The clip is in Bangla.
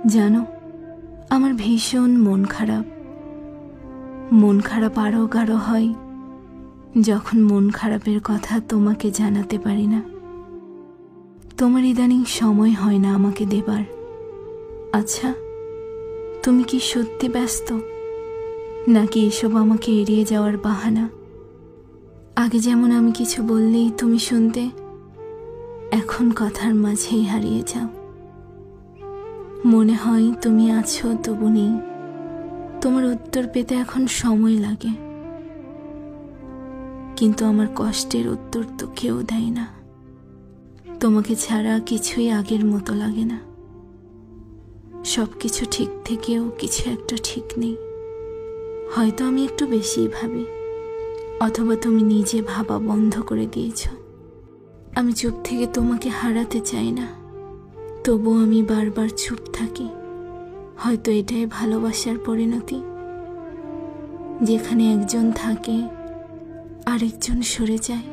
জানো, আমার ভীষণ মন খারাপ আরও গাঢ় হয় যখন মন খারাপের কথা তোমাকে জানাতে পারি না। তোমার ইদানিং সময় হয় না আমাকে দেবার। আচ্ছা, তুমি কি সত্যি ব্যস্ত, নাকি এসব আমাকে এড়িয়ে যাওয়ার বাহানা? আগে যেমন আমি কিছু বললেই তুমি শুনতে, এখন কথার মাঝেই হারিয়ে যাও। মনে হয় তুমি আছো তবু নেই। তোমার উত্তর পেতে এখন সময় লাগে, কিন্তু আমার কষ্টের উত্তর তো কেউ দেয় না। তোমাকে ছাড়া কিছুই আগের মতো লাগে না। সবকিছু ঠিক থেকেও কিছু একটা ঠিক নেই। হয়তো আমি একটু বেশিই ভাবি, অথবা তুমি নিজে ভাবা বন্ধ করে দিয়েছ। আমি চুপ থেকে তোমাকে হারাতে চাই না, তবুও আমি বারবার চুপ থাকি। হয়তো এটাই ভালোবাসার পরিণতি, যেখানে একজন থাকে আরেকজন সরে যায়।